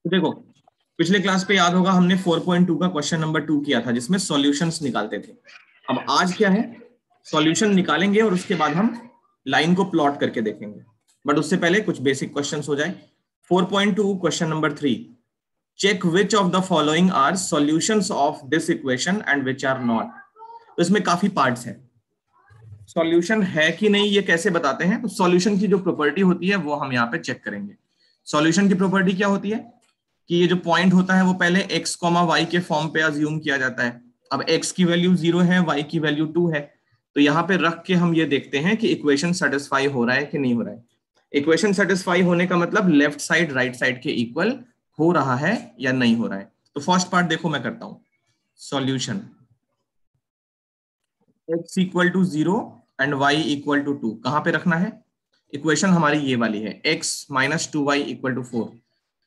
तो देखो, पिछले क्लास पे याद होगा हमने 4.2 का क्वेश्चन नंबर 2 किया था जिसमें सॉल्यूशंस निकालते थे। अब आज क्या है, सॉल्यूशन निकालेंगे और उसके बाद हम लाइन को प्लॉट करके देखेंगे। बट उससे पहले कुछ बेसिक क्वेश्चंस हो जाए। 4.2 question number 3, check which of the following are solutions of this equation and which are not. तो इसमें काफी पार्ट्स हैं। सॉल्यूशन है कि नहीं ये कैसे बताते हैं, तो सॉल्यूशन की जो प्रॉपर्टी होती है वो हम यहाँ पे चेक करेंगे। सॉल्यूशन की प्रॉपर्टी क्या होती है कि ये जो पॉइंट होता है वो पहले x, y के फॉर्म पे अज्यूम किया जाता है। अब x की वैल्यू 0 है, y की वैल्यू 2 है, तो यहाँ पे रख के हम ये देखते हैं कि इक्वेशन सेटिस्फाई हो रहा है कि नहीं हो रहा है। इक्वेशन सेटिस्फाई होने का मतलब लेफ्ट साइड राइट साइड के इक्वल हो रहा है या नहीं हो रहा है। तो फर्स्ट पार्ट देखो मैं करता हूं। Solution x equal to 0 and y equal to 2 कहां पे रखना है। इक्वेशन हमारी ये वाली है, x minus 2y equal to 4।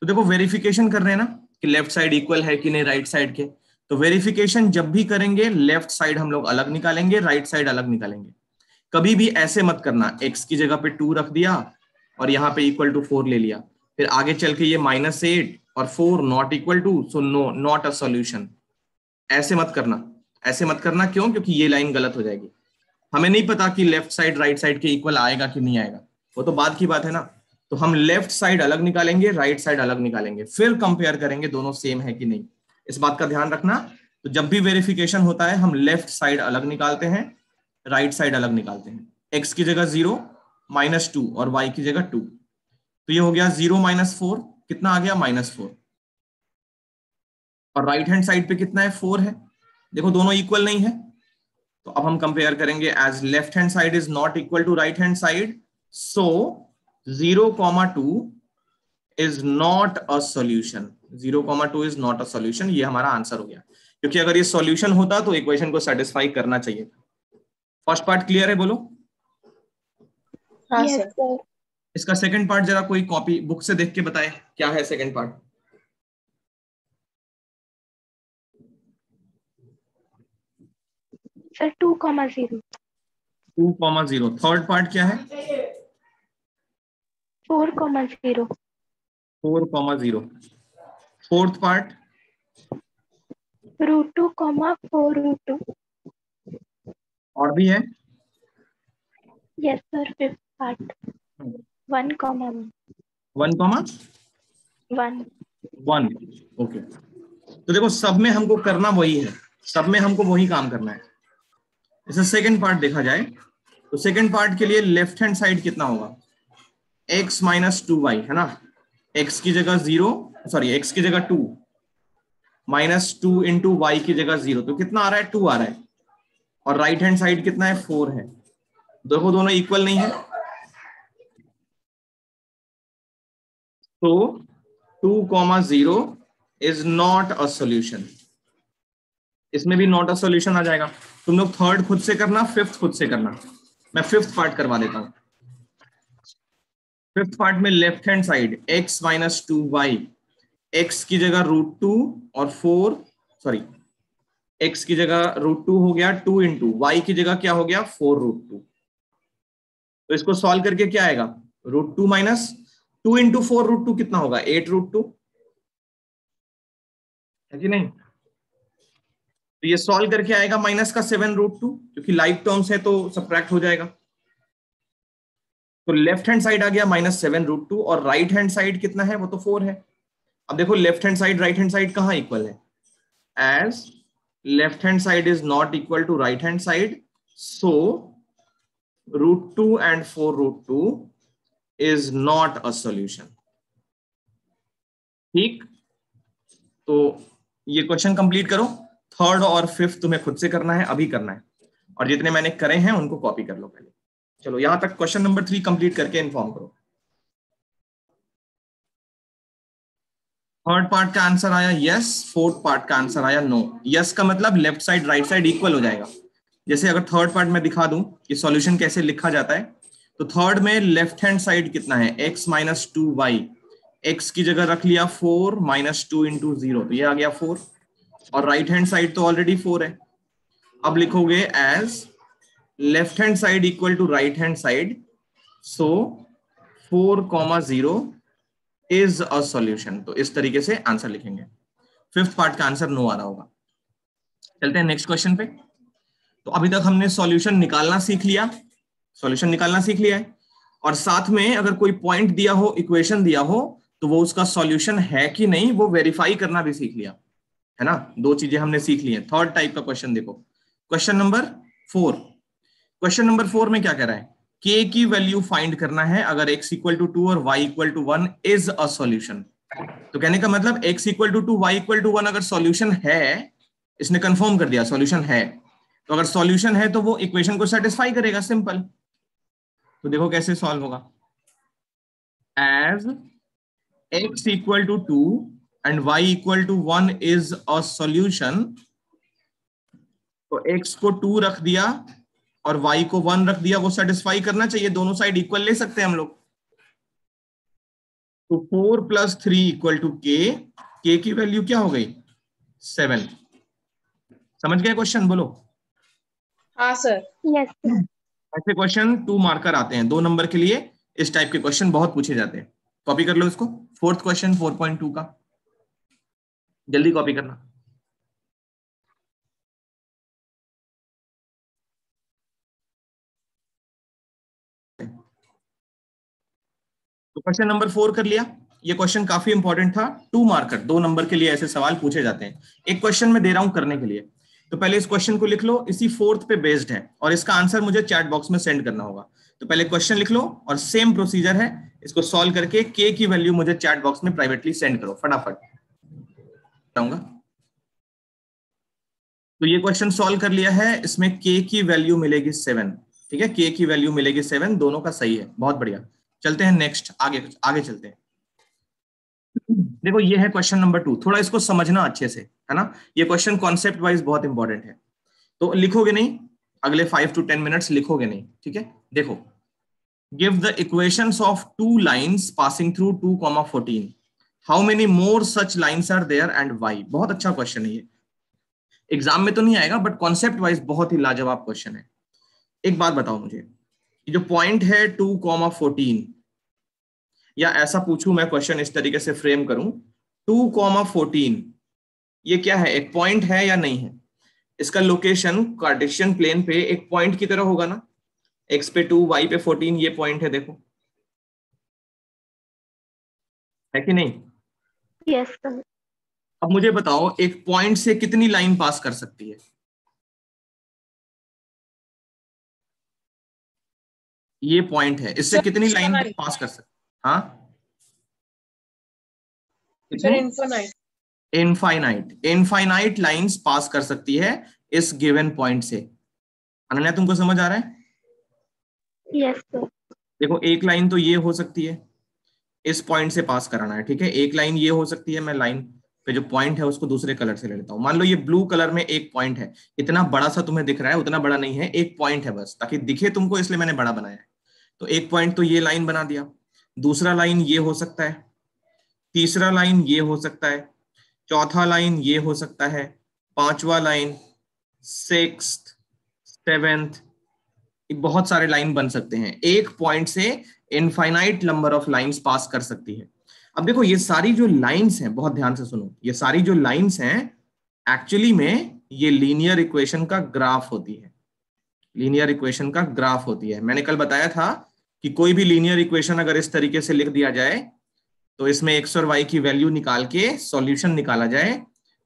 तो देखो वेरिफिकेशन कर रहे हैं ना कि लेफ्ट साइड इक्वल है कि नहीं राइट साइड के। तो वेरिफिकेशन जब भी करेंगे लेफ्ट साइड हम लोग अलग निकालेंगे, राइट साइड अलग निकालेंगे। कभी भी ऐसे मत करना x की जगह पे 2 रख दिया और यहाँ पे इक्वल टू 4 ले लिया, फिर आगे चल के ये -8 और 4 not equal to, so no not a solution. ऐसे मत करना, ऐसे मत करना। क्यों? क्योंकि ये लाइन गलत हो जाएगी। हमें नहीं पता कि लेफ्ट साइड राइट साइड के इक्वल आएगा कि नहीं आएगा, वो तो बाद की बात है ना। तो हम लेफ्ट साइड अलग निकालेंगे, राइट साइड अलग निकालेंगे, फिर कंपेयर करेंगे दोनों सेम है कि नहीं। इस बात का ध्यान रखना। तो जब भी वेरिफिकेशन होता है हम लेफ्ट साइड अलग निकालते हैं, राइट साइड अलग निकालते हैं। एक्स की जगह 0 -2 और वाई की जगह 2। तो ये हो गया 0 -4, कितना आ गया -4। और राइट हैंड साइड पे कितना है, 4 है। देखो दोनों इक्वल नहीं है, तो अब हम कंपेयर करेंगे। As left hand side is not equal to right hand side, so 0,2 is not a solution. 0,2 is not a solution, ये हमारा आंसर हो गया। क्योंकि अगर ये सॉल्यूशन होता तो इक्वेशन को सेटिस्फाई करना चाहिए था। फर्स्ट पार्ट क्लियर है, बोलो। हाँ सर। इसका सेकंड पार्ट जरा कोई कॉपी बुक से देख के बताए क्या है second part. Sir 2,0 2,0। Third part क्या है? 4,0 4,0। Fourth part √2, 4√2। और भी है? Yes sir. Fifth part 1,1 1,1। Okay. तो देखो सब में हमको करना वही है, सब में हमको वही काम करना है। जैसे सेकंड पार्ट देखा जाए तो सेकंड पार्ट के लिए लेफ्ट हैंड साइड कितना होगा, x -2y है ना। x की जगह 0, सॉरी x की जगह 2, -2 इंटू वाई की जगह 0, तो कितना आ रहा है, 2 आ रहा है। और राइट हैंड साइड कितना है, 4 है। देखो दोनों इक्वल नहीं है, तो 2,0 इज नॉट अ सॉल्यूशन। इसमें भी नॉट अ सॉल्यूशन आ जाएगा। तुम लोग थर्ड खुद से करना, फिफ्थ खुद से करना। मैं फिफ्थ पार्ट करवा देता हूं। फिफ्थ पार्ट में left hand side x -2y, x की जगह √2 और 4, सॉरी x की जगह √2 हो गया 2 इंटू, y की जगह क्या हो गया 4√2। तो इसको सॉल्व करके क्या आएगा, √2 माइनस 2 इंटू 4√2 कितना होगा, 8√2 है कि नहीं। तो ये सॉल्व करके आएगा माइनस का 7√2, क्योंकि लाइक टर्म्स है तो सब्ट्रैक्ट हो जाएगा। तो लेफ्ट हैंड साइड आ गया -7√2 और राइट हैंड साइड कितना है, वो तो 4 है। अब देखो left hand side right hand side कहां इक्वल है, as left hand side is not equal to right hand side, so √2 and 4√2 is not a solution। ठीक, तो ये क्वेश्चन कंप्लीट करो। थर्ड और फिफ्थ तुम्हें खुद से करना है, अभी करना है, और जितने मैंने करे हैं उनको कॉपी कर लो पहले। चलो यहां तक क्वेश्चन नंबर 3 कंप्लीट करके इन्फॉर्म करो। थर्ड पार्ट का आंसर आया यस, फोर्थ पार्ट का आंसर आया नो। यस का मतलब left side right side equal हो जाएगा। जैसे अगर थर्ड पार्ट में दिखा दूं कि सॉल्यूशन कैसे लिखा जाता है, तो थर्ड में लेफ्ट हैंड साइड कितना है, x -2y, x की जगह रख लिया 4 -2 इंटू 0, तो ये आ गया 4। और राइट हैंड साइड तो ऑलरेडी 4 है। अब लिखोगे as left hand side equal to right hand side, so 4,0 is a solution. तो इस तरीके से आंसर लिखेंगे। फिफ्थ पार्ट का आंसर नो आ रहा होगा। चलते हैं नेक्स्ट क्वेश्चन पे। तो अभी तक हमने सॉल्यूशन निकालना सीख लिया, सॉल्यूशन निकालना सीख लिया है, और साथ में अगर कोई पॉइंट दिया हो, इक्वेशन दिया हो, तो वो उसका सॉल्यूशन है कि नहीं वो वेरीफाई करना भी सीख लिया है ना। दो चीजें हमने सीख ली हैं। थर्ड टाइप का क्वेश्चन देखो, क्वेश्चन नंबर 4। क्वेश्चन नंबर 4 में क्या कह रहा है, के की वैल्यू फाइंड करना है अगर x इक्वल टू 2 और y equal to 1 is a solution. तो कहने का मतलब x equal to 2 y equal to 1 अगर सॉल्यूशन है, इसने कंफर्म कर दिया सॉल्यूशन है, तो अगर सॉल्यूशन है तो वो इक्वेशन को सेटिस्फाई करेगा, सिंपल। तो देखो कैसे सॉल्व होगा। As x equal to 2 and y equal to 1 is a solution, तो x को 2 रख दिया और y को 1 रख दिया, वो सेटिस्फाई करना चाहिए, दोनों साइड इक्वल ले सकते हैं हम लोग। तो 4 प्लस 3 इक्वल टू के की वैल्यू क्या हो गई 7। समझ गए क्वेश्चन, बोलो। हाँ सर। Yes sir. ऐसे क्वेश्चन 2 मार्कर आते हैं, 2 नंबर के लिए इस टाइप के क्वेश्चन बहुत पूछे जाते हैं। कॉपी कर लो इसको, फोर्थ क्वेश्चन 4.2 का, जल्दी कॉपी करना। तो क्वेश्चन नंबर 4 कर लिया। ये क्वेश्चन काफी इंपॉर्टेंट था, 2 मार्कर, 2 नंबर के लिए ऐसे सवाल पूछे जाते हैं। एक क्वेश्चन में दे रहा हूं करने के लिए, तो पहले इस क्वेश्चन को लिख लो, इसी फोर्थ पे बेस्ड है, और इसका आंसर मुझे चैट बॉक्स में सेंड करना होगा। तो पहले क्वेश्चन लिख लो और सेम प्रोसीजर है, इसको सॉल्व करके के की वैल्यू मुझे चैट बॉक्स में प्राइवेटली सेंड करो फटाफट। बताऊंगा। तो ये क्वेश्चन सॉल्व कर लिया है, इसमें के की वैल्यू मिलेगी 7। ठीक है, के की वैल्यू मिलेगी 7, दोनों का सही है, बहुत बढ़िया। चलते हैं नेक्स्ट, आगे आगे चलते हैं। देखो ये है क्वेश्चन नंबर 2, थोड़ा इसको समझना अच्छे से, है ना। ये क्वेश्चन कॉन्सेप्ट वाइज बहुत इंपॉर्टेंट है, तो लिखोगे नहीं, अगले 5 to 10 मिनट्स लिखोगे नहीं, ठीक है। देखो, give the equations of 2 lines passing through 2,14, how many more such lines are there and why. बहुत अच्छा क्वेश्चन है ये, एग्जाम में तो नहीं आएगा बट कॉन्सेप्ट वाइज बहुत ही लाजवाब क्वेश्चन है। एक बात बताओ मुझे, ये जो पॉइंट है 2,14, या ऐसा पूछूं मैं क्वेश्चन इस तरीके से फ्रेम करूं, 2,14 ये क्या है, एक पॉइंट है या नहीं है। इसका लोकेशन कार्टेशियन प्लेन पे एक पॉइंट की तरह होगा ना, x पे 2 y पे 14, ये पॉइंट है, देखो है कि नहीं। Yes sir. अब मुझे बताओ एक पॉइंट से कितनी लाइन पास कर सकती है, ये पॉइंट है, इससे कितनी लाइन पास कर सकती है। हाँ sir infinite. Infinite, infinite lines pass कर सकती है इस गिवन पॉइंट से। अनन्या तुमको समझ आ रहा है। Yes sir. देखो एक लाइन तो ये हो सकती है, इस पॉइंट से पास कराना है, ठीक है। एक लाइन ये हो सकती है, मैं लाइन पे जो पॉइंट है उसको दूसरे कलर से ले लेता हूं। मान लो ये ब्लू कलर में एक पॉइंट है, इतना बड़ा सा तुम्हें दिख रहा है, उतना बड़ा नहीं है, एक पॉइंट है बस, ताकि दिखे तुमको, इसलिए मैंने बड़ा बनाया है। तो एक पॉइंट तो ये लाइन बना दिया, दूसरा लाइन ये हो सकता है, तीसरा लाइन ये हो सकता है, चौथा लाइन ये हो सकता है, पांचवा लाइन, सिक्स्थ, सेवेंथ, बहुत सारे लाइन बन सकते हैं। एक पॉइंट से infinite number of lines pass कर सकती है। अब देखो ये सारी जो लाइंस हैं, बहुत ध्यान से सुनो, ये सारी जो लाइंस हैं एक्चुअली में ये लीनियर इक्वेशन का ग्राफ होती है, लीनियर इक्वेशन का ग्राफ होती है। मैंने कल बताया था कि कोई भी लीनियर इक्वेशन अगर इस तरीके से लिख दिया जाए, तो इसमें एक्स और वाई की वैल्यू निकाल के सॉल्यूशन निकाला जाए,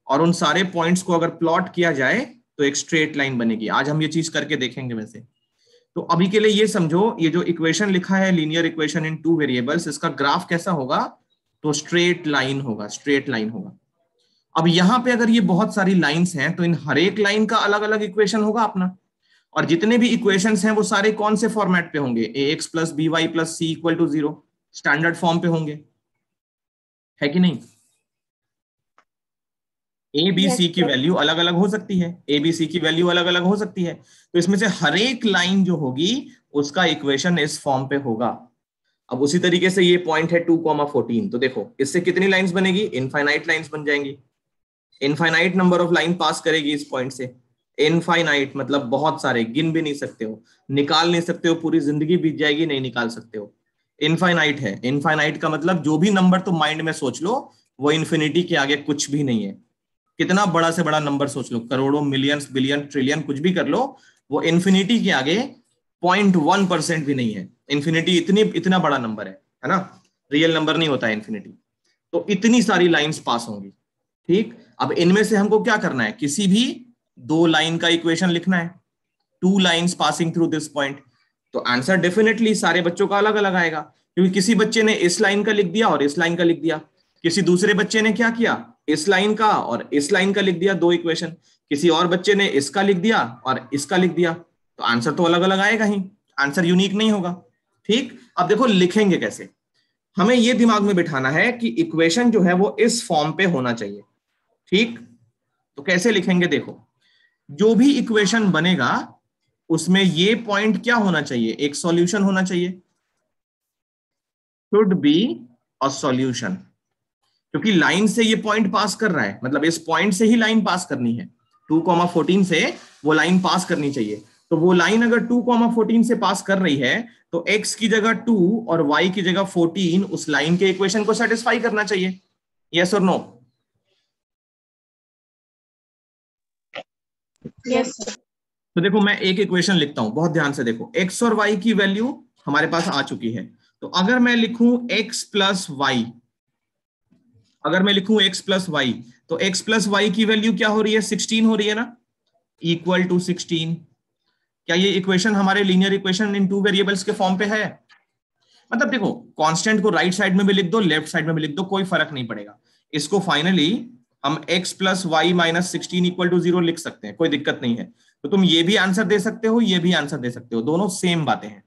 और उन सारे पॉइंट्स को अगर प्लॉट किया जाए तो एक स्ट्रेट लाइन बनेगी। आज हम ये चीज करके देखेंगे वैसे। तो अभी के लिए ये समझो, ये जो इक्वेशन लिखा है लीनियर इक्वेशन इन 2 वेरिएबल्स, इसका ग्राफ कैसा होगा, तो स्ट्रेट लाइन होगा, स्ट्रेट लाइन होगा। अब यहां पे अगर ये बहुत सारी लाइंस हैं, तो इन हर एक लाइन का अलग अलग इक्वेशन होगा अपना, और जितने भी इक्वेशंस हैं वो सारे कौन से फॉर्मेट पे होंगे, ax plus B Y plus C equal to 0, standard form पे होंगे, है कि नहीं। ए बी सी की वैल्यू अलग अलग हो सकती है, ए बी सी की वैल्यू अलग अलग हो सकती है, तो इसमें से हर एक लाइन जो होगी उसका इक्वेशन इस फॉर्म पे होगा। अब उसी तरीके से ये पॉइंट है 2,14, तो देखो इससे कितनी लाइंस बनेगी, इनफाइनाइट लाइंस बन जाएंगी। इनफाइनाइट नंबर ऑफ लाइन पास करेगी इस पॉइंट से, इनफाइनाइट मतलब बहुत सारे, गिन भी नहीं सकते हो, निकाल नहीं सकते हो, पूरी जिंदगी बीत जाएगी नहीं निकाल सकते हो। इनफाइनाइट है। इनफाइनाइट का मतलब जो भी नंबर तुम माइंड में सोच लो वो इन्फिनिटी के आगे कुछ भी नहीं है। कितना बड़ा से बड़ा नंबर सोच लो, करोड़ों, मिलियंस, बिलियन, ट्रिलियन, कुछ भी कर लो, वो इन्फिनिटी के आगे 0.1% भी नहीं है। इन्फिनिटी इतना बड़ा नंबर है ना, रियल नंबर नहीं होता है इन्फिनिटी। तो इतनी सारी लाइंस पास होंगी। ठीक, अब इनमें से हमको क्या करना है, किसी भी दो लाइन का इक्वेशन लिखना है, two lines passing through this point. तो आंसर डेफिनेटली सारे बच्चों का अलग अलग आएगा, क्योंकि किसी बच्चे ने इस लाइन का लिख दिया और इस लाइन का लिख दिया, किसी दूसरे बच्चे ने क्या किया, इस लाइन का और इस लाइन का लिख दिया, दो इक्वेशन, किसी और बच्चे ने इसका लिख दिया और इसका लिख दिया। तो आंसर तो अलग अलग आएगा ही, आंसर यूनिक नहीं होगा। ठीक, अब देखो लिखेंगे कैसे, हमें यह दिमाग में बिठाना है कि इक्वेशन जो है वो इस फॉर्म पे होना चाहिए। ठीक, तो कैसे लिखेंगे, देखो जो भी इक्वेशन बनेगा उसमें ये पॉइंट क्या होना चाहिए, एक सॉल्यूशन होना चाहिए, शुड बी अ सॉल्यूशन। क्योंकि लाइन से ये पॉइंट पास कर रहा है, मतलब इस पॉइंट से ही लाइन पास करनी है, 2,14 से वो लाइन पास करनी चाहिए। तो वो लाइन अगर 2,14 से पास कर रही है तो x की जगह 2 और y की जगह 14 उस लाइन के इक्वेशन को सेटिस्फाई करना चाहिए। यस और नो? Yes sir. तो देखो मैं एक इक्वेशन लिखता हूं, बहुत ध्यान से देखो, x और y की वैल्यू हमारे पास आ चुकी है। तो अगर मैं लिखूं x प्लस वाई, अगर मैं लिखूं x प्लस वाई, तो x प्लस वाई की वैल्यू क्या हो रही है, 16 हो रही है ना, इक्वल टू 16। क्या ये इक्वेशन हमारे linear equation in two variables के फॉर्म पे है? मतलब देखो, कांस्टेंट को राइट साइड में भी लिख दो, लेफ्ट साइड में भी लिख दो, कोई फर्क नहीं पड़ेगा। इसको फाइनली हम x plus Y minus 16 equal to 0 लिख सकते हैं, कोई दिक्कत नहीं है। तो तुम ये भी आंसर दे सकते हो, ये भी आंसर दे सकते हो, दोनों सेम बातें हैं।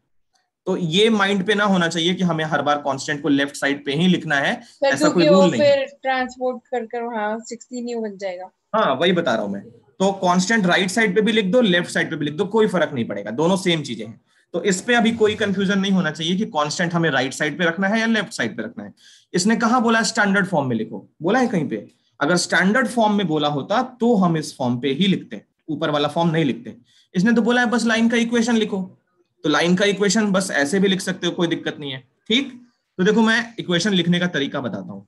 तो ये माइंड पे ना होना चाहिए कि हमें हर बार कांस्टेंट को लेफ्ट साइड पे ही लिखना है, सर ऐसा कोई क्योंकि वो रूल नहीं है। फिर ट्रांसपोर्ट कर कर वहाँ 16 ही बन जाएगा। हाँ वही बता रहा हूं मैं। तो कांस्टेंट राइट साइड पे भी लिख दो, लेफ्ट साइड पे भी लिख दो, कोई फर्क नहीं पड़ेगा, दोनों सेम चीजें हैं। तो इस पे अभी कोई कंफ्यूजन नहीं होना चाहिए कि कांस्टेंट हमें राइट साइड पे रखना है या लेफ्ट साइड पे रखना है। इसने कहा बोला स्टैंडर्ड फॉर्म में लिखो, बोला है कहीं पे? अगर स्टैंडर्ड फॉर्म में बोला होता तो हम इस फॉर्म पे ही लिखते, ऊपर वाला फॉर्म नहीं लिखते। इसने तो बोला है बस लाइन का इक्वेशन लिखो, तो लाइन का इक्वेशन बस ऐसे भी लिख सकते हो, कोई दिक्कत नहीं है। ठीक, तो देखो मैं इक्वेशन लिखने का तरीका बताता हूँ।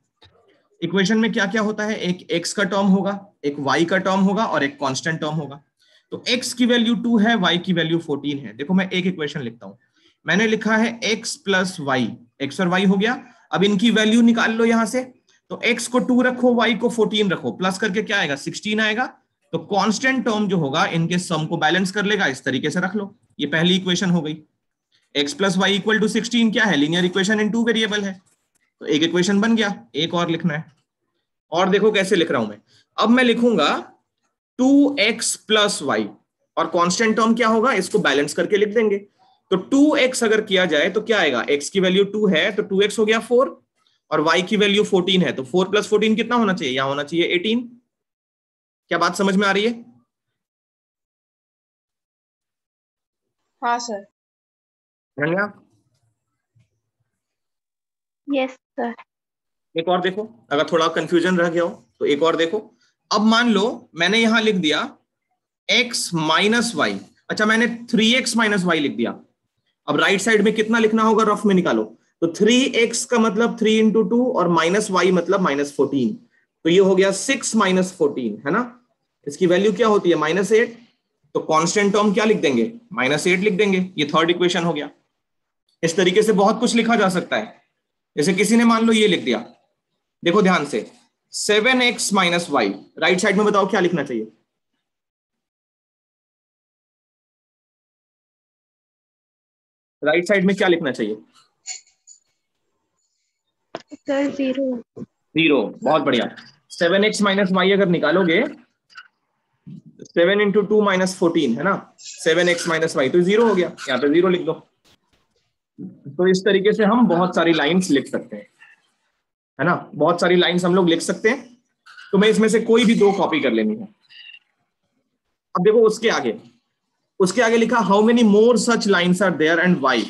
इक्वेशन में क्या क्या होता है, एक x का टर्म होगा, एक y का टर्म होगा और एक कांस्टेंट टर्म होगा। तो x की वैल्यू 2 है, y की वैल्यू 14 है। देखो मैं एक इक्वेशन लिखता हूं, मैंने लिखा है x प्लस वाई, एक्स और y हो गया। अब इनकी वैल्यू निकाल लो यहां से, तो x को 2 रखो, y को 14 रखो, प्लस करके क्या आएगा, 16 आएगा। तो कांस्टेंट टर्म जो होगा इनके सम को बैलेंस कर लेगा, इस तरीके से रख लो। ये पहली इक्वेशन हो गई। x plus Y equal to 16 क्या है, linear equation in two variable है। तो एक इक्वेशन बन गया, एक और लिखना है। और देखो कैसे लिख रहा हूं मैं, अब मैं लिखूंगा 2x प्लस वाई, और कांस्टेंट टर्म क्या होगा, इसको बैलेंस करके लिख देंगे। तो 2x अगर किया जाए तो क्या आएगा, x की वैल्यू 2 है तो 2x हो गया 4, और y की वैल्यू 14 है तो 4 प्लस 14 कितना होना चाहिए, यहां होना चाहिए 18। क्या बात समझ में आ रही है? हाँ सर। रंगा, यस सर। एक और देखो, अगर थोड़ा कंफ्यूजन रह गया हो तो एक और देखो। अब मान लो मैंने यहां लिख दिया x माइनस वाई, अच्छा मैंने 3x माइनस वाई लिख दिया। अब राइट साइड में कितना लिखना होगा, रफ में निकालो। तो 3x का मतलब 3 इंटू 2 और माइनस वाई मतलब -14, तो ये हो गया 6 माइनस 14, है ना। इसकी वैल्यू क्या होती है, -8। तो कांस्टेंट टर्म क्या लिख देंगे, -8 लिख देंगे। ये थर्ड इक्वेशन हो गया। इस तरीके से बहुत कुछ लिखा जा सकता है। जैसे किसी ने मान लो ये लिख दिया, देखो ध्यान से, 7x minus Y, right side में बताओ क्या लिखना चाहिए, राइट साइड में क्या लिखना चाहिए? सर 0। 0, बहुत बढ़िया। 7x माइनस वाई अगर निकालोगे, 7 इंटू 2 माइनस 14 है ना, 7x माइनस वाई, तो 0 हो गया, यहाँ पे 0 लिख दो। तो इस तरीके से हम बहुत सारी लाइंस लिख सकते हैं, है ना, बहुत सारी लाइंस हम लोग लिख सकते हैं। तो मैं इसमें से कोई भी दो कॉपी कर लेनी है। अब देखो उसके आगे लिखा how many more such lines are there and why.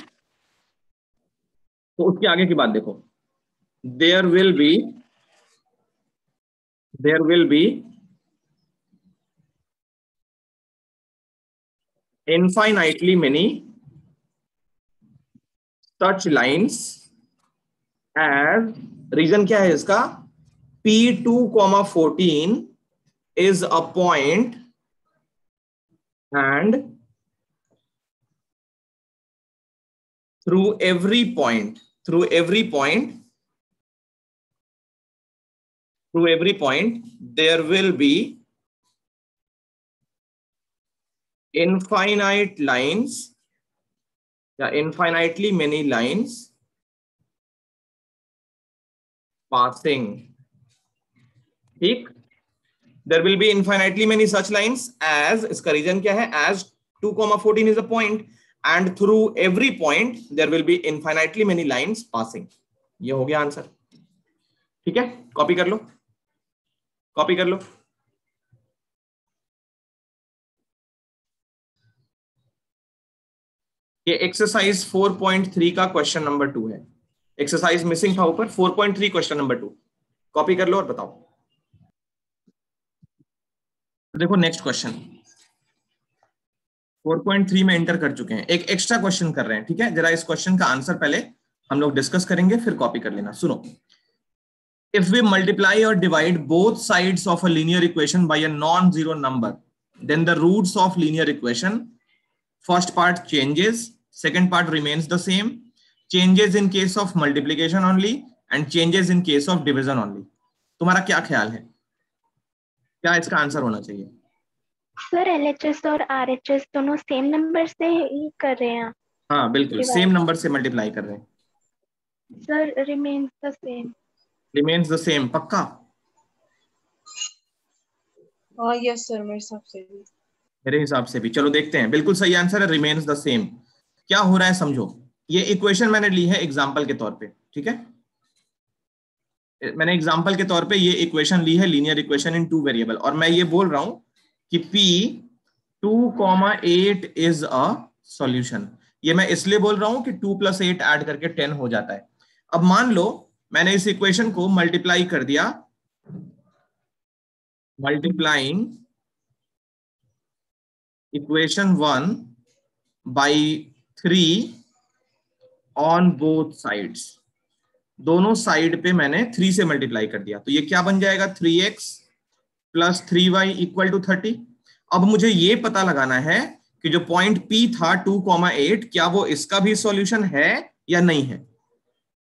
तो उसके आगे की बात देखो, there will be infinitely many such lines as, reason क्या है इसका, P2, 14 is a point and through every point there will be infinite lines या infinitely many lines passing. ठीक, there will be infinitely many such lines as, इसका reason क्या है, as 2, 14 is a point and through every point there will be infinitely many lines passing. ये हो गया answer. ठीक है, कॉपी कर लो, कॉपी कर लो. ये एक्सरसाइज 4.3 का क्वेश्चन नंबर 2 है. एक्सरसाइज मिसिंग था ऊपर, 4.3 क्वेश्चन नंबर 2. कॉपी कर लो और बताओ. देखो नेक्स्ट क्वेश्चन 4.3 में एंटर कर चुके हैं, एक एक्स्ट्रा क्वेश्चन कर रहे हैं. ठीक है, जरा इस क्वेश्चन का आंसर पहले हम लोग डिस्कस करेंगे, फिर कॉपी कर लेना. सुनो, if we multiply or divide both sides of a linear equation by a non-zero number, then the roots of linear equation, first part changes, second part remains the same, changes in case of multiplication only and changes in case of division only. तुम्हारा क्या ख्याल है, क्या इसका answer होना चाहिए? Sir LHS और RHS दोनों सेम नंबर से ही कर रहे हैं. हाँ बिल्कुल, सेम नंबर से मल्टीप्लाई कर रहे हैं. Sir remains the same. Remains the same, पक्का? हाँ यस सर, मेरे हिसाब से भी. मेरे हिसाब से भी. चलो देखते हैं, बिल्कुल सही आंसर है, रिमेन्स द सेम. क्या हो रहा है समझो, ये इक्वेशन मैंने ली है एग्जांपल के तौर पे. ठीक है, मैंने एग्जांपल के तौर पे ये इक्वेशन ली है, लीनियर इक्वेशन इन 2 वेरिएबल, और मैं ये बोल रहा हूं कि P2, 8 इज अ सॉल्यूशन. ये मैं इसलिए बोल रहा हूं कि 2 + 8 ऐड करके 10 हो जाता है. अब मान लो मैंने इस इक्वेशन को मल्टीप्लाई कर दिया, multiplying equation 1 by 3 on both sides. दोनों साइड पे मैंने 3 से मल्टीप्लाई कर दिया, तो ये क्या बन जाएगा, 3x + 3y = 30. अब मुझे ये पता लगाना है कि जो पॉइंट P था 2, 8, क्या वो इसका भी सॉल्यूशन है या नहीं है.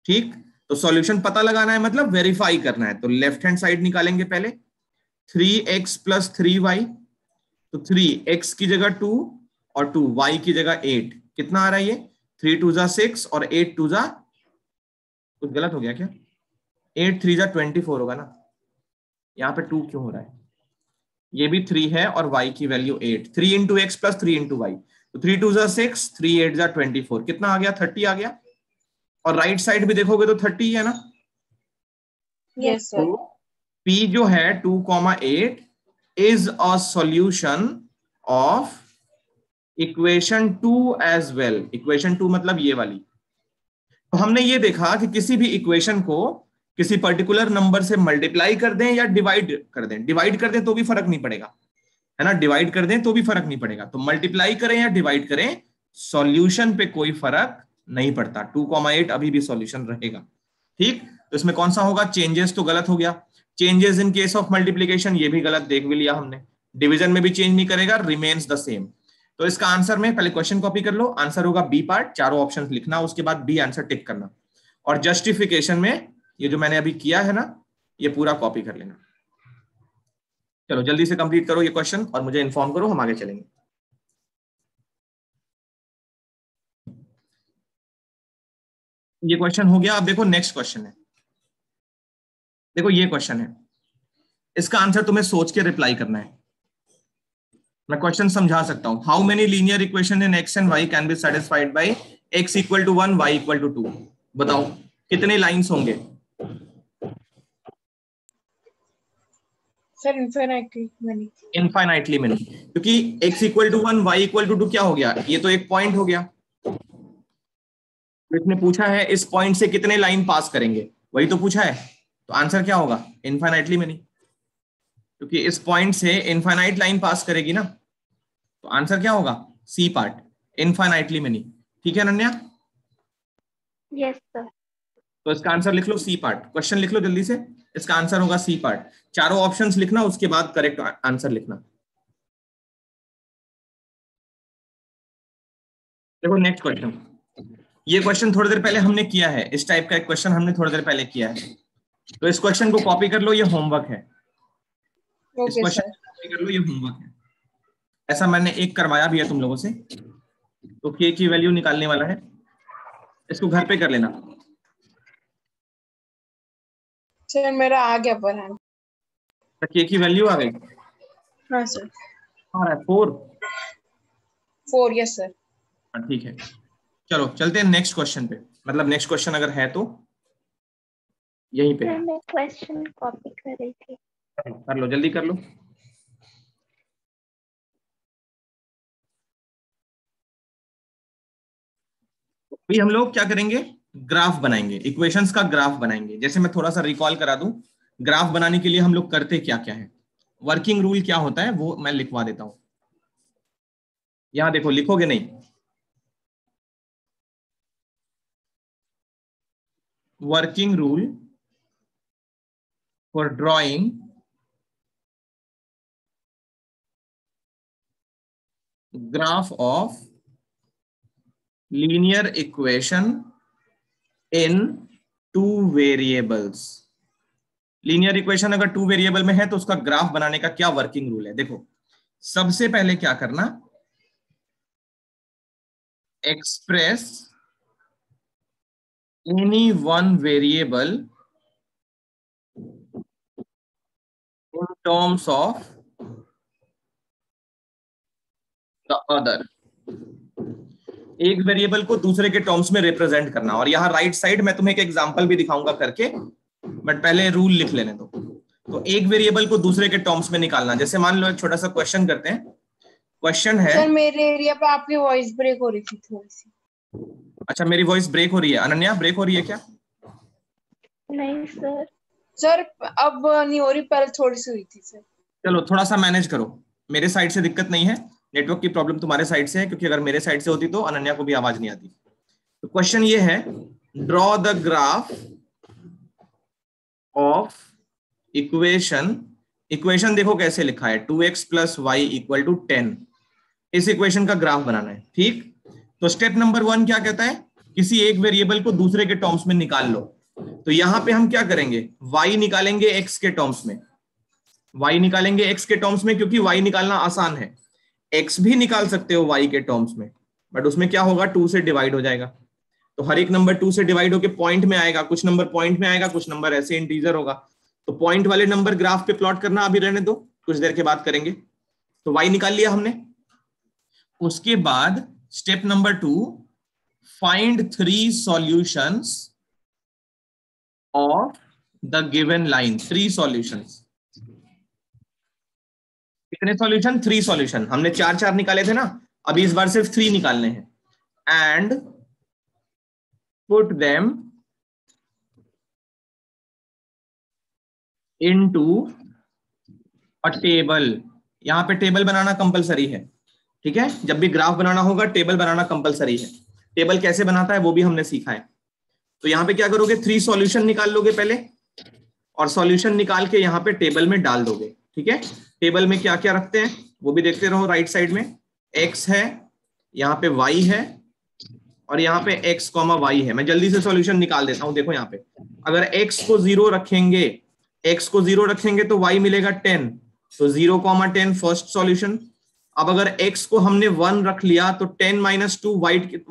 ठीक, तो सॉल्यूशन पता लगाना है मतलब वेरीफाई करना है. तो लेफ्ट हैंड साइड निकालेंगे पहले, 3x + 3y, तो 3x की जगह 2 और 2y की जगह 8. कितना आ रहा है ये, 3 2 6 और 8 2 कुछ गलत हो गया क्या, 8 3 24 होगा ना. यहाँ पे 2 क्यों हो रहा है, ये भी 3 है और y की वैल्यू 8. 3 × x + 3 × y, तो 3 2 6, 3 8 24. कितना आ गया, 30 आ गया. और राइट साइड भी देखोगे तो 30 है ना. Yes sir. तो P जो है 2, 8 is a solution of equation 2 as well. Equation 2 मतलब ये वाली. तो हमने ये देखा कि किसी भी इक्वेशन को किसी पर्टिकुलर नंबर से मल्टीप्लाई कर दें या डिवाइड कर दें, डिवाइड कर दें तो भी फर्क नहीं पड़ेगा, है ना, डिवाइड कर दें तो भी फर्क नहीं पड़ेगा. तो मल्टीप्लाई करें या डिवाइड करें, सॉल्यूशन पे कोई फर्क नहीं पड़ता. 2, 8 अभी भी सॉल्यूशन रहेगा. ठीक, तो इसमें कौन सा होगा, चेंजेस तो गलत हो गया. Changes in case of multiplication, ये भी गलत, देख भी लिया हमने. डिवीजन में भी चेंज नहीं करेगा, रिमेन्स द सेम. तो इसका आंसर में पहले क्वेश्चन कॉपी कर लो, आंसर होगा बी पार्ट, चारों ऑप्शन लिखना, उसके बाद बी आंसर टिक करना, और जस्टिफिकेशन में ये जो मैंने अभी किया है ना, ये पूरा कॉपी कर लेना. चलो जल्दी से कंप्लीट करो ये क्वेश्चन और मुझे इन्फॉर्म करो, हम आगे चलेंगे. ये क्वेश्चन हो गया. अब देखो नेक्स्ट क्वेश्चन है. देखो ये क्वेश्चन है, इसका आंसर तुम्हें सोच के रिप्लाई करना है. मैं क्वेश्चन समझा सकता हूं. How many linear equation in x and y can be satisfied by x = 1, y = 2. बताओ कितने लाइंस होंगे. Sir infinitely many. Infinitely many, क्योंकि x = 1, y = 2 क्या हो गया, ये तो एक पॉइंट हो गया. तो इसने पूछा है इस पॉइंट से कितने लाइन पास करेंगे, वही तो पूछा है. तो आंसर क्या होगा, इनफाइनाइटली मेनी, क्योंकि इस पॉइंट से इनफाइनाइट लाइन पास करेगी ना. तो आंसर क्या होगा, सी पार्ट, इनफाइनाइटली मेनी. ठीक है अनन्या. Yes sir. तो इसका आंसर लिख लो सी पार्ट, क्वेश्चन लिख लो जल्दी से, इसका आंसर होगा सी पार्ट। चारों ऑप्शंस लिखना, उसके बाद करेक्ट आंसर लिखना। देखो नेक्स्ट क्वेश्चन, ये क्वेश्चन थोड़ी देर पहले हमने किया है, इस टाइप का एक क्वेश्चन हमने थोड़ी देर पहले किया है, तो इस क्वेश्चन को कॉपी कर लो, ये होमवर्क है। इस ओके क्वेश्चन सर। को कॉपी कर लो, ये होमवर्क है। ऐसा मैंने एक करवाया भी है तुम लोगों से। तो के की वैल्यू निकालने वाला है, इसको घर पे कर लेना। सर मेरा आ गया पर हैंड। के की वैल्यू आ गई, हाँ सर। आ रहा है 4। 4, यस सर। ठीक है, चलो चलते हैं नेक्स्ट क्वेश्चन पे, मतलब नेक्स्ट क्वेश्चन अगर है तो यहीं पे है। मैं क्वेश्चन कॉपी कर रही थी। कर लो, जल्दी कर लो। अभी हम लोग क्या करेंगे, ग्राफ बनाएंगे, इक्वेशंस का ग्राफ बनाएंगे। जैसे मैं थोड़ा सा रिकॉल करा दूं, ग्राफ बनाने के लिए हम लोग करते क्या क्या है, वर्किंग रूल क्या होता है वो मैं लिखवा देता हूं। यहां देखो, लिखोगे नहीं, working rule for drawing graph of linear equation in 2 variables. Linear equation अगर 2 वेरिएबल में है तो उसका ग्राफ बनाने का क्या वर्किंग रूल है। देखो सबसे पहले क्या करना, express any one variable in terms of the other. एक वेरिएबल को दूसरे के टर्म्स में रिप्रेजेंट करना। और यहां राइट साइड मैं तुम्हें एक एग्जांपल भी दिखाऊंगा करके, बट पहले रूल लिख लेने दो। तो एक वेरिएबल को दूसरे के टर्म्स में निकालना। जैसे मान लो एक छोटा सा क्वेश्चन करते हैं, क्वेश्चन है। सर मेरे एरिया पे आपकी वॉइस ब्रेक हो रही थी थोड़ी सी। अच्छा मेरी वॉइस ब्रेक हो रही है, अनन्या ब्रेक हो रही है क्या? नहीं सर। सर अब नहीं हो रही, पहले थोड़ी सी हुई थी सर। चलो थोड़ा सा मैनेज करो, मेरे साइड से दिक्कत नहीं है, नेटवर्क की प्रॉब्लम तुम्हारे साइड से है, क्योंकि अगर मेरे साइड से होती तो अनन्या को भी आवाज नहीं आती। तो क्वेश्चन ये है, draw the graph of equation. Equation देखो कैसे लिखा है, 2x + y = 10। इस इक्वेशन का ग्राफ बनाना है, ठीक। तो स्टेप नंबर 1 क्या कहता है, किसी एक वेरिएबल को दूसरे के टर्म्स में निकाल लो। तो यहां पे हम क्या करेंगे, y निकालेंगे x के टर्म्स में, y निकालेंगे x के टर्म्स में, क्योंकि y निकालना आसान है। x भी निकाल सकते हो y के टर्म्स में, बट उसमें क्या होगा, 2 से डिवाइड हो जाएगा। तो हर एक नंबर 2 से डिवाइड होकर पॉइंट में आएगा, कुछ नंबर पॉइंट में आएगा, कुछ नंबर ऐसे इंटीजर होगा। तो पॉइंट वाले नंबर ग्राफ पे प्लॉट करना अभी रहने दो, कुछ देर के बाद करेंगे। तो y निकाल लिया हमने। उसके बाद step number 2, find 3 solutions of the given line. 3 solutions. कितने सॉल्यूशन, 3 सॉल्यूशन। हमने 4 निकाले थे ना, अभी इस बार सिर्फ 3 निकालने हैं। And put them into a table. यहां पे टेबल बनाना कंपलसरी है, ठीक है। जब भी ग्राफ बनाना होगा टेबल बनाना कंपलसरी है। टेबल कैसे बनाता है वो भी हमने सीखा है। तो यहां पे क्या करोगे, 3 सॉल्यूशन निकाल लोगे पहले, और सॉल्यूशन निकाल के यहाँ पे टेबल में डाल दोगे, ठीक है। टेबल में क्या क्या रखते हैं वो भी देखते रहो। राइट साइड में x है, यहाँ पे y है, और यहाँ पे x, y है। मैं जल्दी से सॉल्यूशन निकाल देता हूं। देखो यहाँ पे अगर x को 0 रखेंगे, तो y मिलेगा 10, तो 0, 10 फर्स्ट सॉल्यूशन। अब अगर x को हमने 1 रख लिया तो 10 - 2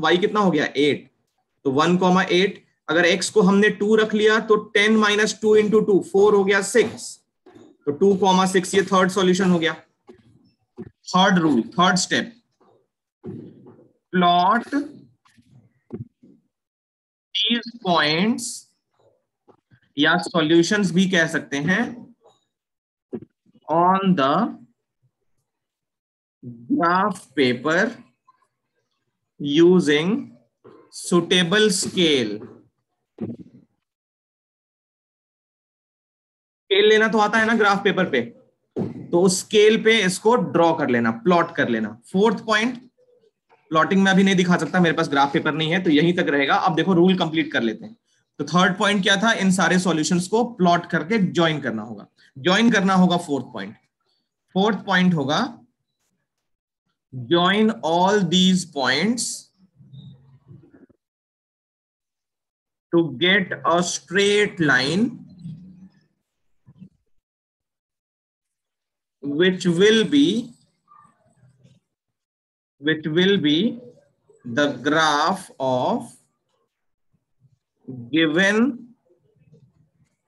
y कितना हो गया, 8, तो 1, 8। अगर x को हमने 2 रख लिया तो 10 - 2 × 2 4 हो गया 6, तो 2, 6 ये थर्ड सॉल्यूशन हो गया। Third rule, third step, plot these points, या सॉल्यूशंस भी कह सकते हैं, on the graph paper using suitable scale. Scale लेना तो आता है ना ग्राफ पेपर पे, तो उस स्केल पे इसको ड्रॉ कर लेना, प्लॉट कर लेना। फोर्थ पॉइंट, प्लॉटिंग में अभी नहीं दिखा सकता, मेरे पास ग्राफ पेपर नहीं है, तो यहीं तक रहेगा। अब देखो रूल कंप्लीट कर लेते हैं। तो थर्ड पॉइंट क्या था, इन सारे सॉल्यूशंस को प्लॉट करके ज्वाइन करना होगा। ज्वाइन करना होगा फोर्थ पॉइंट। फोर्थ पॉइंट होगा join all these points to get a straight line which will be the graph of given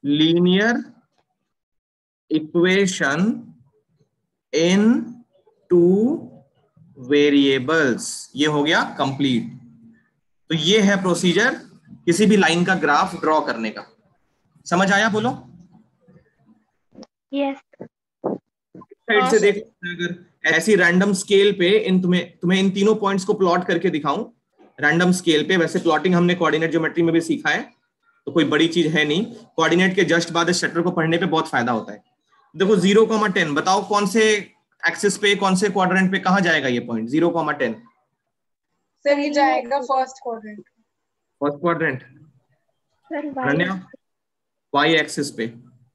linear equation in two variables. ये हो गया कंप्लीट। तो ये है प्रोसीजर किसी भी लाइन का ग्राफ ड्रॉ करने का। समझ आया बोलो? यस। साइड से देख, अगर ऐसी रैंडम स्केल पे तुम्हें इन तीनों पॉइंट्स को प्लॉट करके दिखाऊं रैंडम स्केल पे, वैसे प्लॉटिंग हमने कोऑर्डिनेट ज्योमेट्री में भी सीखा है, तो कोई बड़ी चीज है नहीं। कोऑर्डिनेट के जस्ट बाद इस चैप्टर को पढ़ने पे बहुत फायदा होता है। देखो 0,10 बताओ कौन से एक्सिस पे, कौन से क्वाड्रेंट पे, कहां जाएगा ये पॉइंट 0,10? सर ये जाएगा first quadrant. First quadrant sir Y axis पे।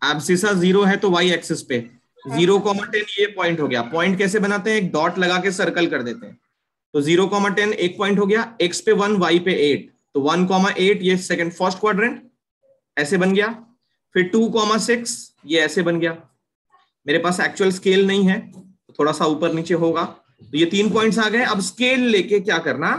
एब्सिसा 0 है तो वाई एक्सिस पे 0,10 ये पॉइंट हो गया। पॉइंट कैसे बनाते हैं, एक डॉट लगा के सर्कल कर देते हैं। तो 0,10 एक पॉइंट हो गया, x पे 1 y पे 8, तो 1,8 ये सेकंड फर्स्ट क्वाड्रेंट ऐसे बन गया। फिर 2,6 ये ऐसे बन गया। मेरे पास एक्चुअल स्केल नहीं है, थोड़ा सा ऊपर नीचे होगा। तो ये 3 पॉइंट्स आ गए। अब स्केल लेके क्या करना,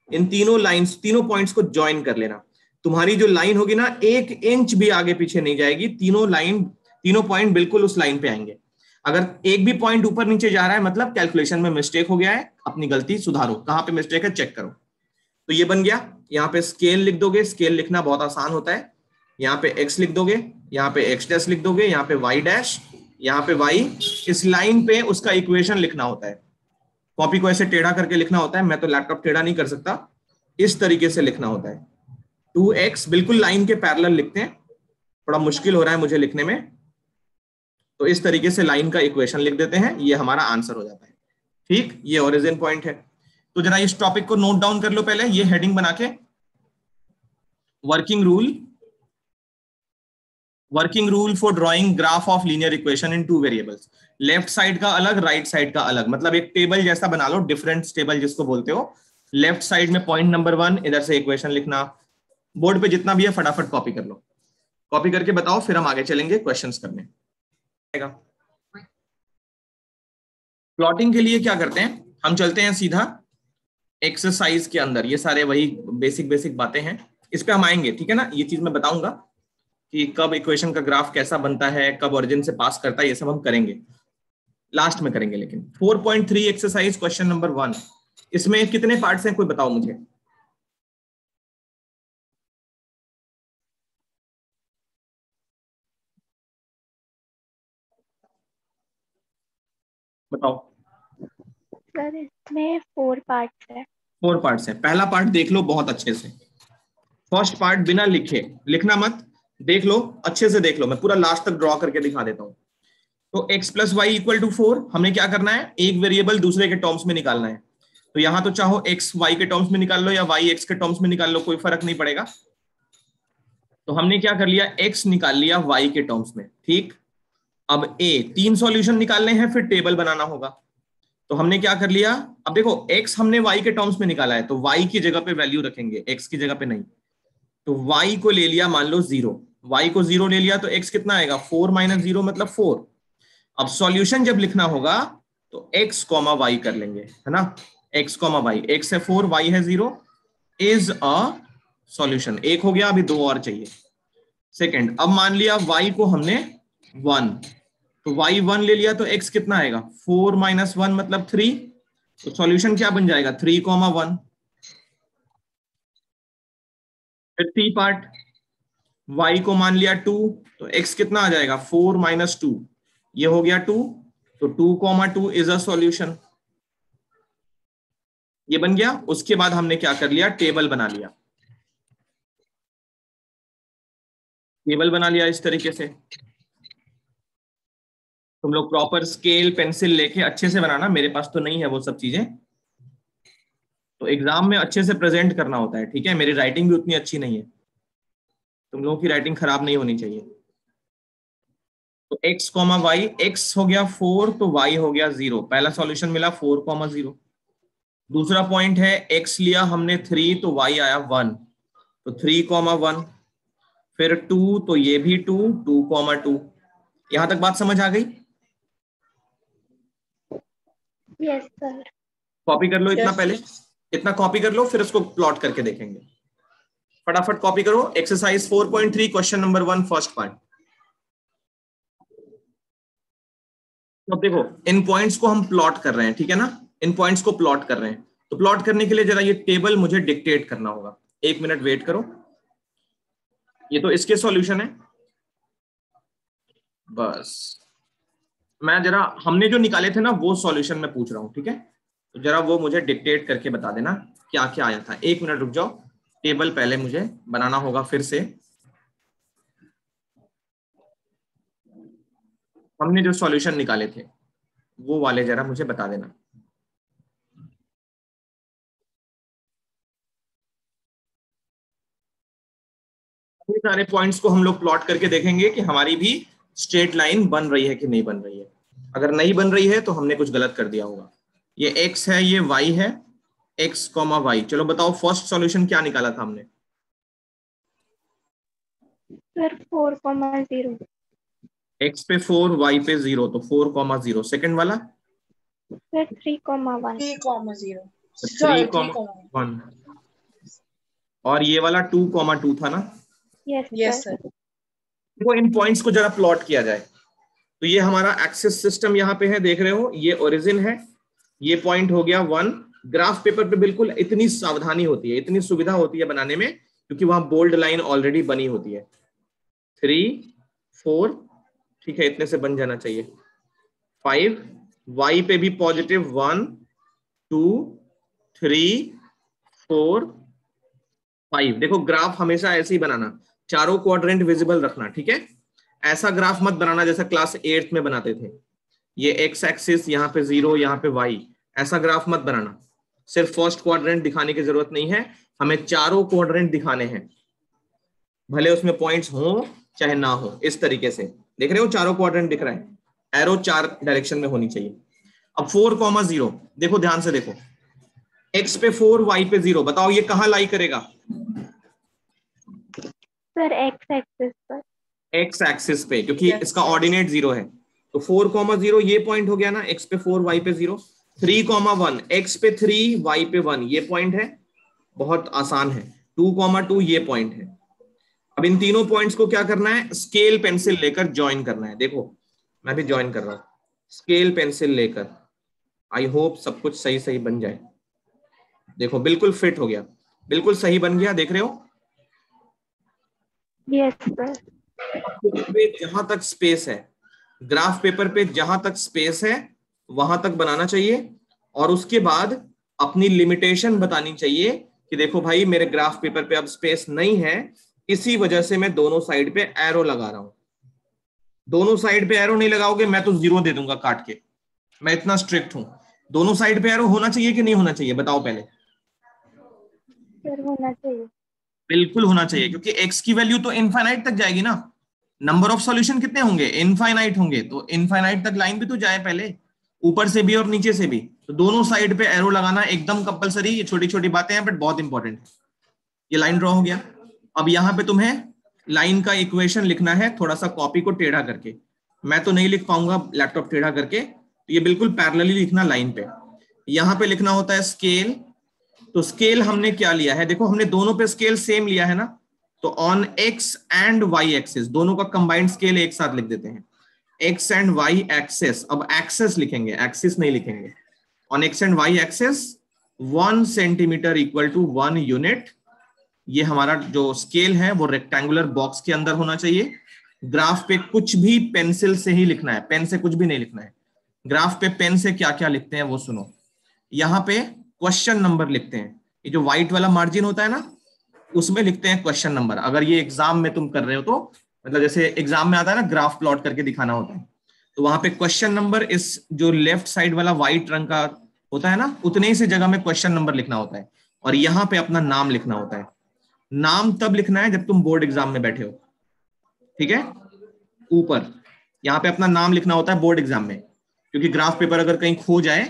इन तीनों लाइंस, तीनों पॉइंट्स को ज्वाइन कर लेना। तुम्हारी जो लाइन होगी ना 1 इंच भी आगे पीछे नहीं जाएगी, तीनों पॉइंट बिल्कुल उस लाइन पे आएंगे। अगर एक भी पॉइंट ऊपर नीचे जा रहा है मतलब कैलकुलेशन में मिस्टेक हो गया है, अपनी गलती सुधारो, कहां पे मिस्टेक है चेक करो। तो ये बन गया। यहाँ पे स्केल लिख दोगे, स्केल लिखना बहुत आसान होता है। यहाँ पे x लिख दोगे, यहाँ पे x डैश लिख दोगे, यहाँ पे y डैश, यहाँ पे y। इस लाइन पे उसका इक्वेशन लिखना होता है। कॉपी को ऐसे टेढ़ा करके लिखना होता है, मैं तो लैपटॉप टेढ़ा नहीं कर सकता, इस तरीके से लिखना होता है। 2x बिल्कुल लाइन के पैरेलल लिखते हैं, थोड़ा मुश्किल हो रहा है मुझे लिखने में, तो इस तरीके से लाइन का इक्वेशन लिख देते हैं, ये हमारा आंसर हो जाता है। ठीक, ये ओरिजिन पॉइंट है। तो जरा इस टॉपिक को नोट डाउन कर लो पहले, ये हेडिंग बना के, working rule for drawing graph of linear equation in 2 variables. Left side का अलग, राइट साइड का अलग, मतलब एक टेबल जैसा बना लो, डिफरेंस टेबल जिसको बोलते हो। लेफ्ट साइड में पॉइंट नंबर 1, इधर से इक्वेशन लिखना। बोर्ड पे जितना भी है फटाफट कॉपी कर लो, कॉपी करके बताओ, फिर हम आगे चलेंगे क्वेश्चंस करने। प्लॉटिंग के लिए क्या करते हैं, हम चलते हैं सीधा एक्सरसाइज के अंदर। ये सारे वही बेसिक बातें हैं, इस पे हम आएंगे, ठीक है ना। ये चीज मैं बताऊंगा कि कब इक्वेशन का ग्राफ कैसा बनता है, कब ओरिजिन से पास करता है, ये सब हम करेंगे, लास्ट में करेंगे। लेकिन 4.3 एक्सरसाइज क्वेश्चन नंबर 1, इसमें कितने पार्ट्स हैं कोई बताओ मुझे। बताओ। सर इसमें 4 पार्ट्स है। 4 पार्ट्स है। पहला पार्ट देख लो बहुत अच्छे से। फर्स्ट पार्ट बिना लिखे, लिखना मत, देख लो अच्छे से, देख लो, मैं पूरा लास्ट तक ड्रॉ करके दिखा देता हूं। तो x plus Y equal to 4, हमने क्या करना है, एक वेरिएबल दूसरे के टर्म्स में निकालना है। तो यहां तो चाहो x y के टर्म्स में निकाल लो या y x के टर्म्स में निकाल लो, कोई फर्क नहीं पड़ेगा। तो हमने क्या कर लिया, x निकाल लिया y के टर्म्स में, ठीक। अब a 3 सॉल्यूशन निकालने हैं, फिर टेबल बनाना होगा। तो हमने क्या कर लिया, अब देखो x हमने y के टर्म्स में निकाला है, तो y की जगह पे वैल्यू रखेंगे, x की जगह पे नहीं। तो y को ले लिया मान लो 0, y को 0 ले लिया तो x कितना आएगा, 4 माइनस 0 मतलब 4। अब सॉल्यूशन जब लिखना होगा तो x कॉमा y कर लेंगे, है ना, x कॉमा y, x है 4 y है 0, इज अ सॉल्यूशन। एक हो गया, अभी 2 और चाहिए। सेकंड, अब मान लिया y को हमने 1, तो y 1 ले लिया तो x कितना आएगा, 4 माइनस 1 मतलब 3। तो सॉल्यूशन क्या बन जाएगा, 3 कॉमा 1। फिर टी पार्ट, y को मान लिया 2, तो x कितना आ जाएगा, 4 माइनस 2, ये हो गया 2, तो 2,2 इज अ सॉल्यूशन, ये बन गया। उसके बाद हमने क्या कर लिया, टेबल बना लिया, टेबल बना लिया इस तरीके से। तुम लोग प्रॉपर स्केल पेंसिल लेके अच्छे से बनाना, मेरे पास तो नहीं है वो सब चीजें, तो एग्जाम में अच्छे से प्रेजेंट करना होता है, ठीक है। मेरी राइटिंग भी उतनी अच्छी नहीं है। तुम लोगों की राइटिंग खराब नहीं होनी चाहिए। तो x कॉमा वाई, x हो गया 4 तो y हो गया 0, पहला सॉल्यूशन मिला 4 कॉमा 0। दूसरा पॉइंट है x लिया हमने 3 तो y आया 1, तो 3 कॉमा 1, फिर 2 तो ये भी 2, 2 कॉमा 2। यहां तक बात समझ आ गई? Yes sir. कॉपी कर लो इतना, Yes. पहले इतना कॉपी कर लो, फिर उसको प्लॉट करके देखेंगे। फटाफट कॉपी करो। Exercise 4.3 question number 1 first part. तो देखो इन पॉइंट्स को हम प्लॉट कर रहे हैं, ठीक है ना, इन पॉइंट्स को प्लॉट कर रहे हैं। तो प्लॉट करने के लिए जरा ये टेबल मुझे डिक्टेट करना होगा, 1 मिनट वेट करो। ये तो इसके सॉल्यूशन है, बस मैं जरा हमने जो निकाले थे ना वो सॉल्यूशन में पूछ रहा हूं, ठीक है? तो जरा वो मुझे डिक्टेट करके बता देना क्या क्या आया था। 1 मिनट रुक जाओ, टेबल पहले मुझे बनाना होगा फिर से। हमने जो सॉल्यूशन निकाले थे वो वाले जरा मुझे बता देना। सारे पॉइंट्स को हम लोग प्लॉट करके देखेंगे कि हमारी भी स्ट्रेट लाइन बन रही है कि नहीं बन रही है। अगर नहीं बन रही है तो हमने कुछ गलत कर दिया होगा। ये x है, ये y है, x कॉमा वाई। चलो बताओ फर्स्ट सॉल्यूशन क्या निकाला था हमने? सर 4,0। x पे 4, y पे 0, तो 4 कॉमा 0। सेकेंड वाला सर 3,1। 3,0 3 सॉरी कॉमा 3,1 1, और ये वाला 2 कॉमा 2 था ना। Yes yes sir. सर। देखो इन पॉइंट्स को जरा प्लॉट किया जाए। तो ये हमारा एक्सिस सिस्टम यहाँ पे है, देख रहे हो, ये ओरिजिन है, ये पॉइंट हो गया 1। ग्राफ पेपर पे बिल्कुल इतनी सावधानी होती है, इतनी सुविधा होती है बनाने में, क्योंकि वहां बोल्ड लाइन ऑलरेडी बनी होती है। 3 4, ठीक है, इतने से बन जाना चाहिए। 5, y पे भी पॉजिटिव 1 2 3 4 5। देखो ग्राफ हमेशा ऐसे ही बनाना, चारों क्वाड्रेंट विजिबल रखना, ठीक है? ऐसा ग्राफ मत बनाना जैसा क्लास 8th में बनाते थे, ये एक्स एक्सिस यहाँ पे 0, यहाँ पे y, ऐसा ग्राफ मत बनाना। सिर्फ फर्स्ट क्वाड्रेंट दिखाने की जरूरत नहीं है, हमें चारों क्वाड्रेंट दिखाने हैं, भले उसमें पॉइंट्स हो चाहे ना हो। इस तरीके से देख रहे हो, चारों क्वाड्रेंट दिख रहा है, एरो 4 डायरेक्शन में होनी चाहिए। अब 4 कॉमा 0, देखो ध्यान से देखो, x पे 4, y पे 0, बताओ ये कहां लाई करेगा? सर एक्स एक्सिस पर। एक्स एक्सिस पे, क्योंकि Yes. इसका ऑर्डिनेट 0 है। तो 4 कॉमा 0 ये पॉइंट हो गया ना, x पे 4, y पे 0। 3 कॉमा 1, x पे 3, y पे 1, ये पॉइंट है, बहुत आसान है। 2 कॉमा 2 ये पॉइंट है। अब इन तीनों पॉइंट्स को क्या करना है? स्केल पेंसिल लेकर ज्वाइन करना है। देखो मैं भी ज्वाइन कर रहा हूं, स्केल पेंसिल लेकर। आई होप सब कुछ सही सही बन जाए। देखो बिल्कुल फिट हो गया, बिल्कुल सही बन गया, देख रहे हो? Yes sir. पे जहां तक स्पेस है, ग्राफ पेपर पे जहां तक स्पेस है वहां तक बनाना चाहिए, और उसके बाद अपनी लिमिटेशन बतानी चाहिए कि देखो भाई मेरे ग्राफ पेपर पे अब स्पेस नहीं है, इसी वजह से मैं दोनों साइड पे एरो लगा रहा हूं। दोनों साइड पे एरो नहीं लगाओगे मैं तो 0 दे दूंगा काट के, मैं इतना स्ट्रिक्ट हूं। दोनों साइड पे एरो होना चाहिए कि नहीं होना चाहिए, बताओ पहले। सर होना चाहिए। बिल्कुल होना चाहिए, क्योंकि x की वैल्यू तो इनफाइनाइट तक जाएगी ना। नंबर ऑफ सॉल्यूशन कितने होंगे? इनफाइनाइट होंगे, तो इनफाइनाइट तक लाइन भी तो जाए पहले, ऊपर से भी और नीचे से भी। तो दोनों साइड पे एरो लगाना एकदम कंपलसरी। ये छोटी छोटी बातें हैं बट बहुत इंपॉर्टेंट है। ये लाइन ड्रॉ हो गया। अब यहाँ पे तुम्हें लाइन का इक्वेशन लिखना है, थोड़ा सा कॉपी को टेढ़ा करके। मैं तो नहीं लिख पाऊंगा लैपटॉप टेढ़ा करके, तो ये बिल्कुल पैरेलली लिखना लाइन पे। यहाँ पे लिखना होता है स्केल। तो स्केल हमने क्या लिया है? देखो हमने दोनों पे स्केल सेम लिया है ना, तो on X and Y axis दोनों का कंबाइंड स्केल एक साथ लिख देते हैं, एक्स एंड वाई एक्सिस। अब एक्सेस लिखेंगे, एक्सिस नहीं लिखेंगे। On X and Y axis 1 centimetre equal to 1 unit. ये हमारा जो स्केल है वो रेक्टेंगुलर बॉक्स के अंदर होना चाहिए। ग्राफ पे कुछ भी पेंसिल से ही लिखना है, पेन से कुछ भी नहीं लिखना है। ग्राफ पे पेन से क्या क्या लिखते हैं वो सुनो। यहाँ पे क्वेश्चन नंबर लिखते हैं, ये जो व्हाइट वाला मार्जिन होता है ना उसमें लिखते हैं क्वेश्चन नंबर। अगर ये एग्जाम में तुम कर रहे हो तो, मतलब जैसे एग्जाम में आता है ना ग्राफ प्लॉट करके दिखाना होता है, तो वहां पे क्वेश्चन नंबर इस जो लेफ्ट साइड वाला व्हाइट रंग का होता है ना, उतने ही से जगह में क्वेश्चन नंबर लिखना होता है, और यहाँ पे अपना नाम लिखना होता है। नाम तब लिखना है जब तुम बोर्ड एग्जाम में बैठे हो, ठीक है। ऊपर यहाँ पे अपना नाम लिखना होता है बोर्ड एग्जाम में, क्योंकि ग्राफ पेपर अगर कहीं खो जाए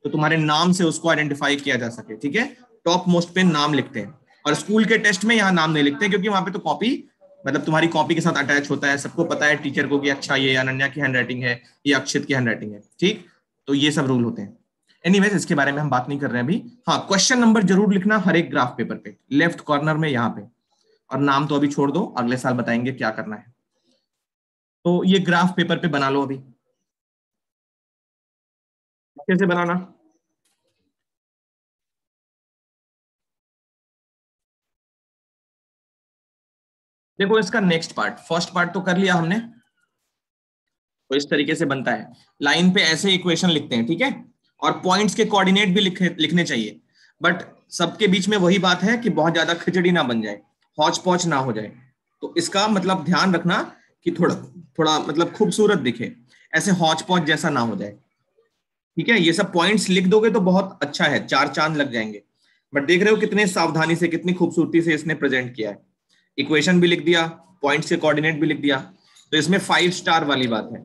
तो तुम्हारे नाम से उसको आइडेंटिफाई किया जा सके, ठीक है। टॉप मोस्ट पे नाम लिखते हैं, और स्कूल के टेस्ट में यहाँ नाम नहीं लिखते, क्योंकि वहां पे तो कॉपी मतलब तुम्हारी कॉपी के साथ अटैच होता है, सबको पता है टीचर को कि अच्छा ये अनन्या की हैंडराइटिंग है, ये अक्षित की हैंडराइटिंग है, ठीक। तो ये सब रूल होते हैं। एनीवेज इसके बारे में हम बात नहीं कर रहे हैं अभी। हाँ, क्वेश्चन नंबर जरूर लिखना हर एक ग्राफ पेपर पे, लेफ्ट कॉर्नर में यहाँ पे, और नाम तो अभी छोड़ दो, अगले साल बताएंगे क्या करना है। तो ये ग्राफ पेपर पे बना लो अभी, कैसे बनाना। देखो इसका नेक्स्ट पार्ट, फर्स्ट पार्ट तो कर लिया हमने। तो इस तरीके से बनता है, लाइन पे ऐसे इक्वेशन लिखते हैं, ठीक है। और पॉइंट्स के कोऑर्डिनेट भी लिखने चाहिए, बट सबके बीच में वही बात है कि बहुत ज्यादा खिचड़ी ना बन जाए, हौच पौच ना हो जाए। तो इसका मतलब ध्यान रखना कि थोड़ा थोड़ा मतलब खूबसूरत दिखे, ऐसे हौच पौच जैसा ना हो जाए, ठीक है। ये सब पॉइंट्स लिख दोगे तो बहुत अच्छा है, 4 चांद लग जाएंगे। बट देख रहे हो कितने सावधानी से, कितनी खूबसूरती से इसने प्रेजेंट किया है। इक्वेशन भी लिख दिया, पॉइंट्स के कोऑर्डिनेट भी लिख दिया। तो इसमें 5 स्टार वाली बात है,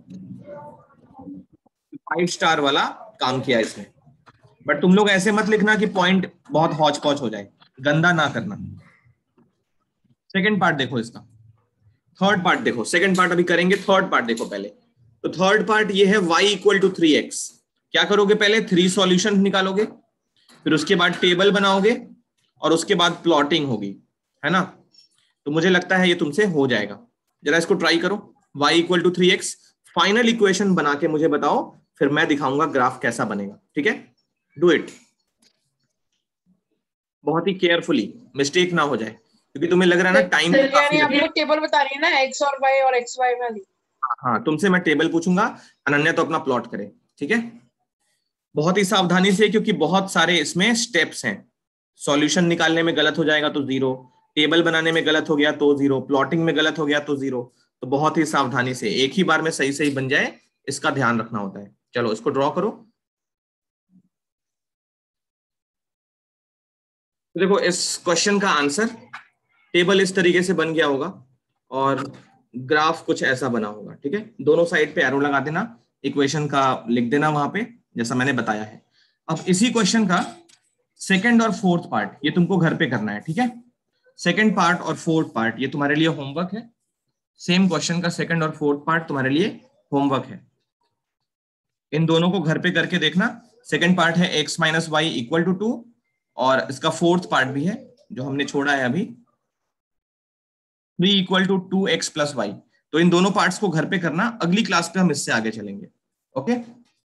5 स्टार वाला काम किया इसने। बट तुम लोग ऐसे मत लिखना कि पॉइंट बहुत हौच पौच हो जाए, गंदा ना करना। सेकंड पार्ट देखो इसका, थर्ड पार्ट देखो, सेकंड पार्ट अभी करेंगे, थर्ड पार्ट देखो पहले। तो थर्ड पार्ट ये है y इक्वल टू 3x। क्या करोगे, पहले 3 सॉल्यूशन निकालोगे, फिर उसके बाद टेबल बनाओगे, और उसके बाद प्लॉटिंग होगी, है ना। तो मुझे लगता है ये तुमसे हो जाएगा, जरा इसको ट्राई करो। y equal to 3x, final equation बना के मुझे बताओ, फिर मैं दिखाऊंगा ग्राफ कैसा बनेगा, ठीक है। डू इट, बहुत ही केयरफुली, मिस्टेक ना हो जाए, क्योंकि तुम्हें लग रहा है ना टाइम यानी आप लोग टेबल बता रही है ना, एक्स और वाई और एक्स वाई वाली। हाँ, तुमसे मैं टेबल पूछूंगा, अनन्या तो अपना प्लॉट करे, ठीक है। बहुत ही सावधानी से, क्योंकि बहुत सारे इसमें स्टेप्स हैं। सॉल्यूशन निकालने में गलत हो जाएगा तो 0, टेबल बनाने में गलत हो गया तो 0, प्लॉटिंग में गलत हो गया तो 0। तो बहुत ही सावधानी से, एक ही बार में सही सही बन जाए, इसका ध्यान रखना होता है। चलो इसको ड्रॉ करो। तो देखो इस क्वेश्चन का आंसर, टेबल इस तरीके से बन गया होगा, और ग्राफ कुछ ऐसा बना होगा, ठीक है। दोनों साइड पे एरो लगा देना, इक्वेशन का लिख देना वहां पे, जैसा मैंने बताया है। अब इसी क्वेश्चन का सेकंड और फोर्थ पार्ट ये तुमको घर पे करना है, ठीक है। सेकंड पार्ट और फोर्थ पार्ट ये तुम्हारे लिए होमवर्क है। सेम क्वेश्चन का सेकंड और फोर्थ पार्ट तुम्हारे लिए होमवर्क है। इन दोनों को घर पे करके देखना। सेकंड पार्ट है x minus Y equal to 2, और इसका फोर्थ पार्ट भी है जो हमने छोड़ा है अभी, 3 equal to 2x plus Y. तो इन दोनों पार्ट्स को घर पे करना, अगली क्लास पे हम इससे आगे चलेंगे, ओके।